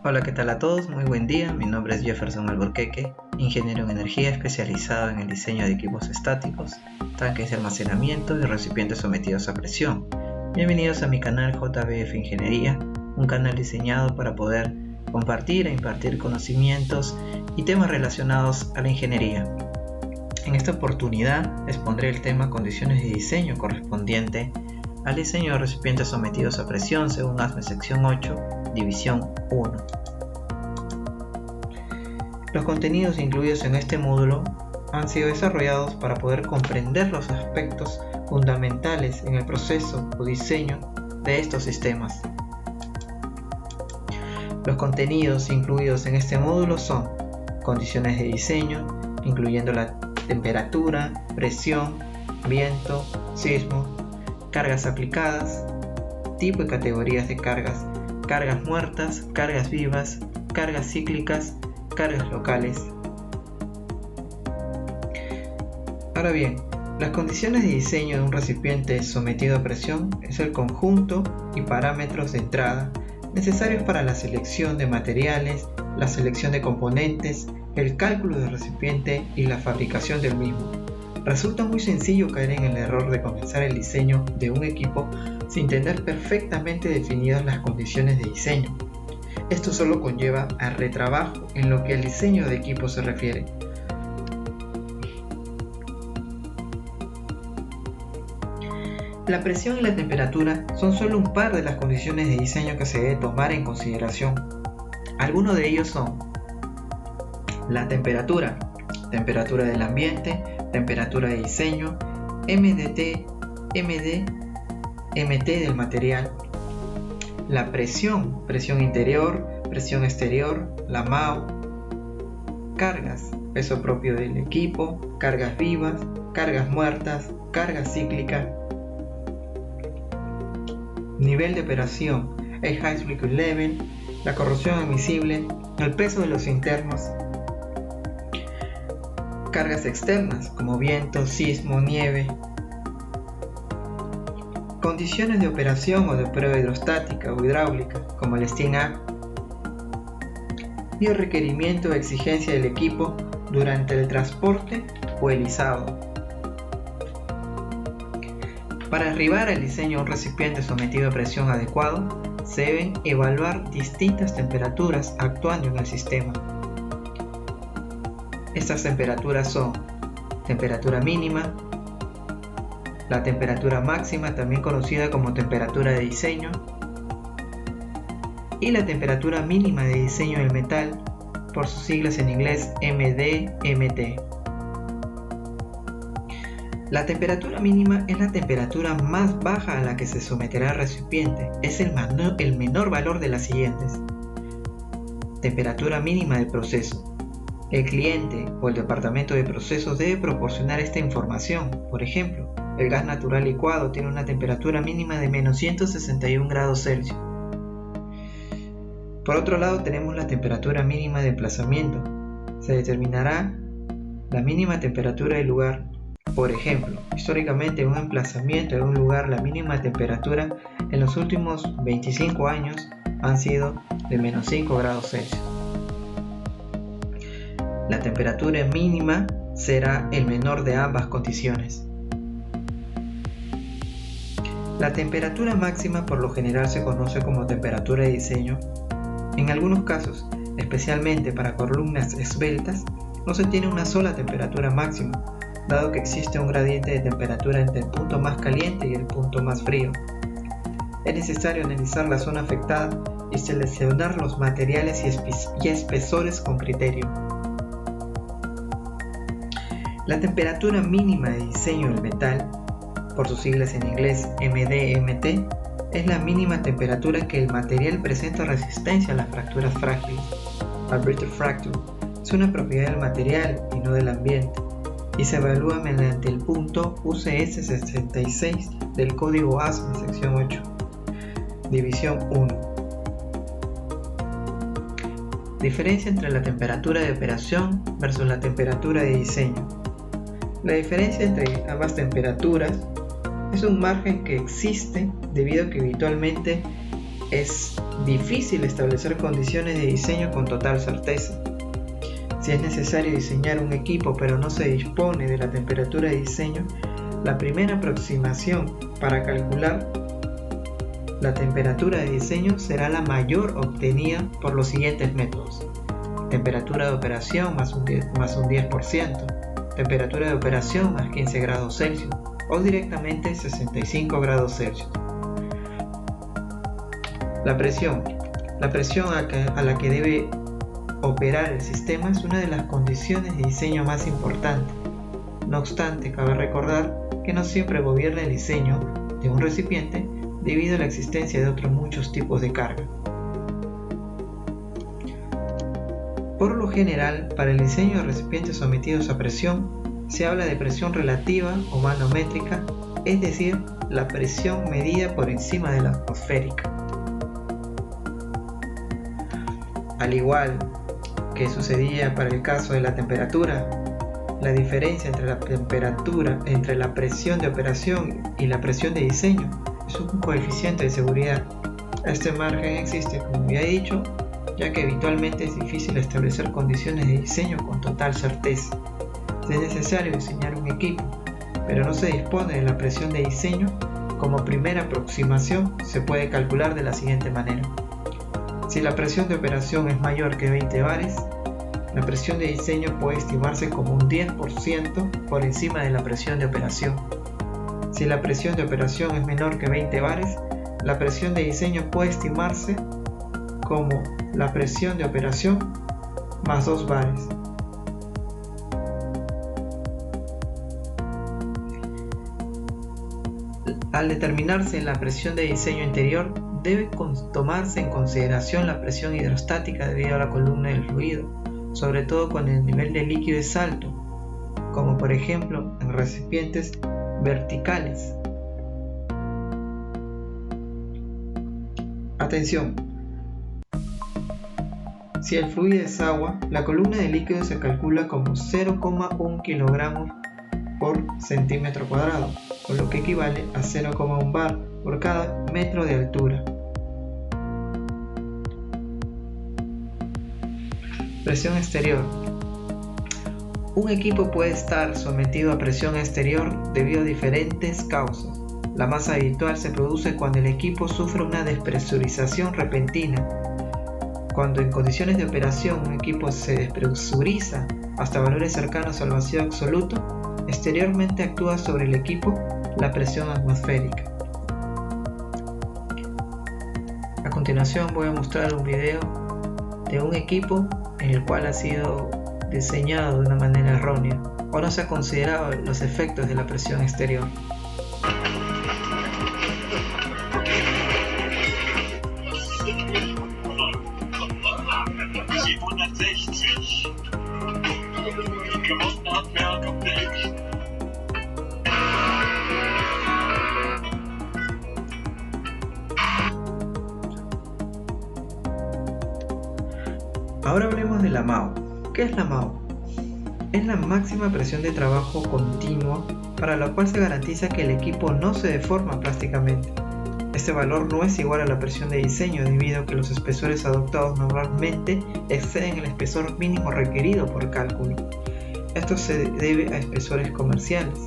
Hola, ¿qué tal a todos? Muy buen día, mi nombre es Jefferson Alburquerque, ingeniero en energía especializado en el diseño de equipos estáticos, tanques de almacenamiento y recipientes sometidos a presión. Bienvenidos a mi canal JBF Ingeniería, un canal diseñado para poder compartir e impartir conocimientos y temas relacionados a la ingeniería. En esta oportunidad expondré el tema condiciones de diseño correspondiente al diseño de recipientes sometidos a presión según ASME sección 8, división 1. Los contenidos incluidos en este módulo han sido desarrollados para poder comprender los aspectos fundamentales en el proceso o diseño de estos sistemas. Los contenidos incluidos en este módulo son condiciones de diseño, incluyendo la temperatura, presión, viento, sismo, cargas aplicadas, tipo y categorías de cargas, cargas muertas, cargas vivas, cargas cíclicas, cargas locales. Ahora bien, las condiciones de diseño de un recipiente sometido a presión es el conjunto y parámetros de entrada necesarios para la selección de materiales, la selección de componentes, el cálculo del recipiente y la fabricación del mismo. Resulta muy sencillo caer en el error de comenzar el diseño de un equipo sin tener perfectamente definidas las condiciones de diseño. Esto solo conlleva a retrabajo en lo que al diseño de equipo se refiere. La presión y la temperatura son solo un par de las condiciones de diseño que se debe tomar en consideración. Algunos de ellos son la temperatura del ambiente, temperatura de diseño, MDT, MD, MT del material, la presión interior, presión exterior, la MAO, cargas, peso propio del equipo, cargas vivas, cargas muertas, carga cíclica, nivel de operación, el High Liquid Level, la corrosión admisible, el peso de los internos, cargas externas como viento, sismo, nieve, condiciones de operación o de prueba hidrostática o hidráulica como el STINAG, y el requerimiento o exigencia del equipo durante el transporte o el izado. Para arribar al diseño de un recipiente sometido a presión adecuado, se deben evaluar distintas temperaturas actuando en el sistema. Estas temperaturas son temperatura mínima, la temperatura máxima, también conocida como temperatura de diseño, y la temperatura mínima de diseño del metal, por sus siglas en inglés MD-MT. La temperatura mínima es la temperatura más baja a la que se someterá el recipiente. Es el menor valor de las siguientes. Temperatura mínima del proceso. El cliente o el departamento de procesos debe proporcionar esta información. Por ejemplo, el gas natural licuado tiene una temperatura mínima de menos 161 grados Celsius. Por otro lado, tenemos la temperatura mínima de emplazamiento. Se determinará la mínima temperatura del lugar. Por ejemplo, históricamente en un emplazamiento de un lugar, la mínima temperatura en los últimos 25 años han sido de menos 5 grados Celsius. La temperatura mínima será el menor de ambas condiciones. La temperatura máxima por lo general se conoce como temperatura de diseño. En algunos casos, especialmente para columnas esbeltas, no se tiene una sola temperatura máxima, dado que existe un gradiente de temperatura entre el punto más caliente y el punto más frío. Es necesario analizar la zona afectada y seleccionar los materiales y espesores con criterio. La temperatura mínima de diseño del metal, por sus siglas en inglés MD-MT, es la mínima temperatura que el material presenta resistencia a las fracturas frágiles. La brittle fracture es una propiedad del material y no del ambiente, y se evalúa mediante el punto UCS 66 del código ASME sección 8, división 1. Diferencia entre la temperatura de operación versus la temperatura de diseño. La diferencia entre ambas temperaturas es un margen que existe debido a que habitualmente es difícil establecer condiciones de diseño con total certeza. Si es necesario diseñar un equipo pero no se dispone de la temperatura de diseño, la primera aproximación para calcular la temperatura de diseño será la mayor obtenida por los siguientes métodos: temperatura de operación más un 10%, temperatura de operación más 15 grados Celsius o directamente 65 grados Celsius. La presión a la que debe operar el sistema es una de las condiciones de diseño más importantes. No obstante, cabe recordar que no siempre gobierna el diseño de un recipiente debido a la existencia de otros muchos tipos de carga. Por lo general, para el diseño de recipientes sometidos a presión, se habla de presión relativa o manométrica, es decir, la presión medida por encima de la atmosférica. Al igual que sucedía para el caso de la temperatura, la diferencia entre la presión de operación y la presión de diseño es un coeficiente de seguridad. Este margen existe, como ya he dicho, ya que habitualmente es difícil establecer condiciones de diseño con total certeza. Si es necesario diseñar un equipo, pero no se dispone de la presión de diseño, como primera aproximación se puede calcular de la siguiente manera. Si la presión de operación es mayor que 20 bares, la presión de diseño puede estimarse como un 10% por encima de la presión de operación. Si la presión de operación es menor que 20 bares, la presión de diseño puede estimarse como la presión de operación más 2 bares. Al determinarse la presión de diseño interior, debe tomarse en consideración la presión hidrostática debido a la columna del fluido, sobre todo cuando el nivel de líquido es alto, como por ejemplo en recipientes verticales. Atención: si el fluido es agua, la columna de líquido se calcula como 0,1 kilogramos por centímetro cuadrado, o lo que equivale a 0,1 bar por cada metro de altura. Presión exterior. Un equipo puede estar sometido a presión exterior debido a diferentes causas. La más habitual se produce cuando el equipo sufre una despresurización repentina. Cuando en condiciones de operación un equipo se despresuriza hasta valores cercanos al vacío absoluto, exteriormente actúa sobre el equipo la presión atmosférica. A continuación voy a mostrar un video de un equipo en el cual ha sido diseñado de una manera errónea o no se ha considerado los efectos de la presión exterior. Ahora hablemos de la MAO. ¿Qué es la MAO? Es la máxima presión de trabajo continuo para la cual se garantiza que el equipo no se deforma plásticamente. Este valor no es igual a la presión de diseño debido a que los espesores adoptados normalmente exceden el espesor mínimo requerido por cálculo. Esto se debe a espesores comerciales.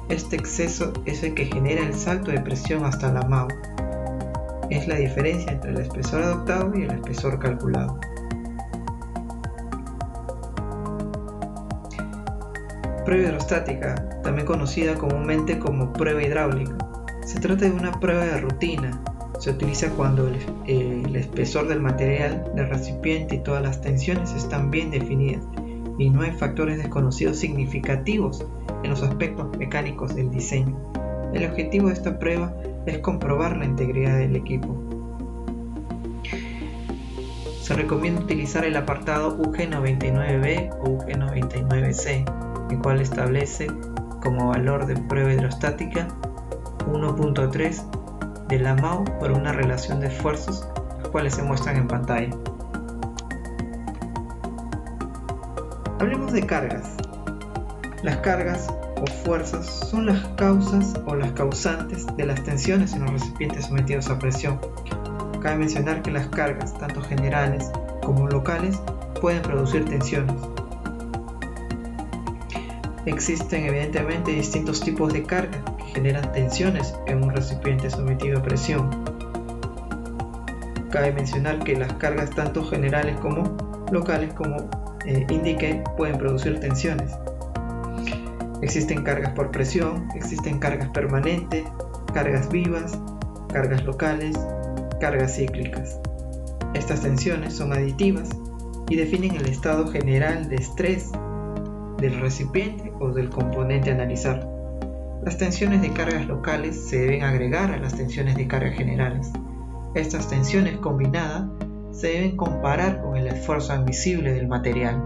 Este exceso es el que genera el salto de presión hasta la MAO. Es la diferencia entre el espesor adoptado y el espesor calculado. Prueba hidrostática, también conocida comúnmente como prueba hidráulica. Se trata de una prueba de rutina. Se utiliza cuando el espesor del material del recipiente y todas las tensiones están bien definidas y no hay factores desconocidos significativos en los aspectos mecánicos del diseño. El objetivo de esta prueba es comprobar la integridad del equipo. Se recomienda utilizar el apartado UG99B o UG99C, el cual establece como valor de prueba hidrostática 1.3 de la MAO por una relación de esfuerzos, los cuales se muestran en pantalla. Hablemos de cargas. Las cargas o fuerzas son las causas o las causantes de las tensiones en los recipientes sometidos a presión. cabe mencionar que las cargas, tanto generales como locales, pueden producir tensiones. Existen evidentemente distintos tipos de carga que generan tensiones en un recipiente sometido a presión. Cabe mencionar que las cargas tanto generales como locales, como indiqué, pueden producir tensiones. Existen cargas por presión, existen cargas permanentes, cargas vivas, cargas locales, cargas cíclicas. Estas tensiones son aditivas y definen el estado general de estrés del recipiente o del componente a analizar. Las tensiones de cargas locales se deben agregar a las tensiones de cargas generales. Estas tensiones combinadas se deben comparar con el esfuerzo admisible del material.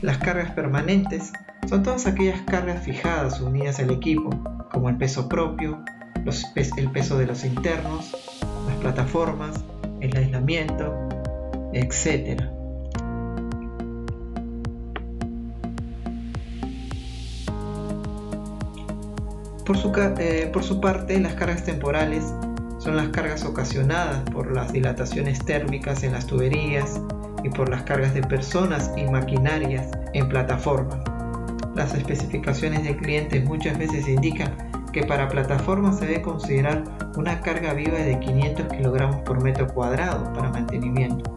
Las cargas permanentes son todas aquellas cargas fijadas unidas al equipo, como el peso propio, el peso de los internos, las plataformas, el aislamiento, etc. Por su parte, las cargas temporales son las cargas ocasionadas por las dilataciones térmicas en las tuberías y por las cargas de personas y maquinarias en plataformas. Las especificaciones de clientes muchas veces indican que para plataformas se debe considerar una carga viva de 500 kg por metro cuadrado para mantenimiento.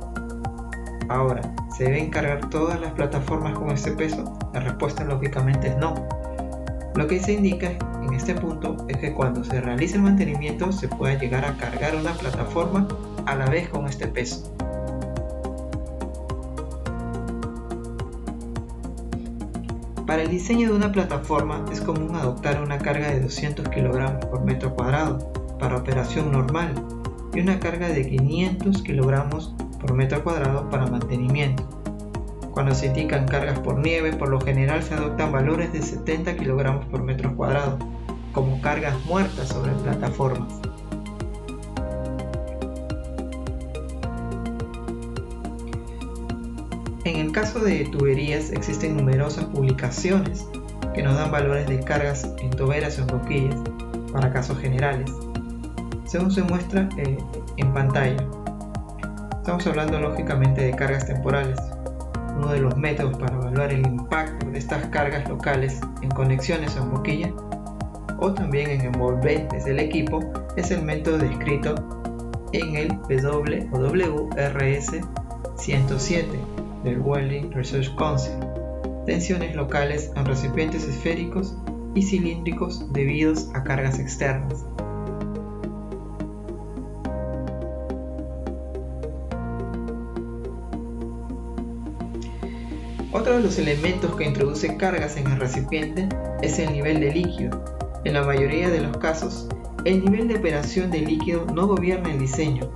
Ahora, ¿se deben cargar todas las plataformas con este peso? La respuesta lógicamente es no. Lo que se indica en este punto es que cuando se realice el mantenimiento se pueda llegar a cargar una plataforma a la vez con este peso. Para el diseño de una plataforma es común adoptar una carga de 200 kg por metro cuadrado para operación normal y una carga de 500 kg por metro cuadrado para mantenimiento. Cuando se indican cargas por nieve, por lo general se adoptan valores de 70 kg por metro cuadrado, como cargas muertas sobre plataformas. En el caso de tuberías existen numerosas publicaciones que nos dan valores de cargas en toberas o en boquillas para casos generales, según se muestra en pantalla. Estamos hablando lógicamente de cargas temporales. Uno de los métodos para evaluar el impacto de estas cargas locales en conexiones o en boquilla o también en envolventes del equipo es el método descrito en el WRS 107 del Welding Research Council: tensiones locales en recipientes esféricos y cilíndricos debidos a cargas externas. Otro de los elementos que introduce cargas en el recipiente es el nivel de líquido. En la mayoría de los casos, el nivel de operación del líquido no gobierna el diseño.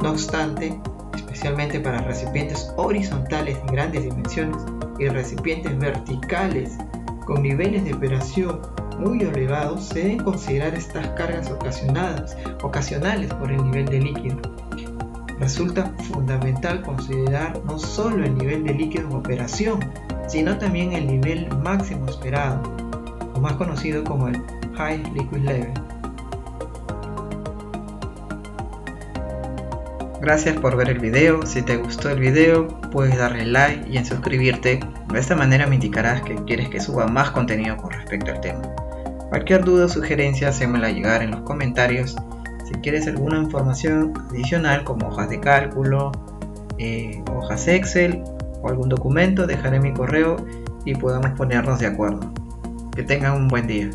No obstante, especialmente para recipientes horizontales de grandes dimensiones y recipientes verticales con niveles de operación muy elevados, se deben considerar estas cargas ocasionales por el nivel de líquido. Resulta fundamental considerar no solo el nivel de líquido en operación, sino también el nivel máximo esperado, o más conocido como el High Liquid Level. Gracias por ver el video. Si te gustó el video, puedes darle like y en suscribirte. De esta manera me indicarás que quieres que suba más contenido con respecto al tema. Cualquier duda o sugerencia, hacémela llegar en los comentarios. Si quieres alguna información adicional como hojas de cálculo, hojas Excel o algún documento, dejaré mi correo y podamos ponernos de acuerdo. Que tengan un buen día.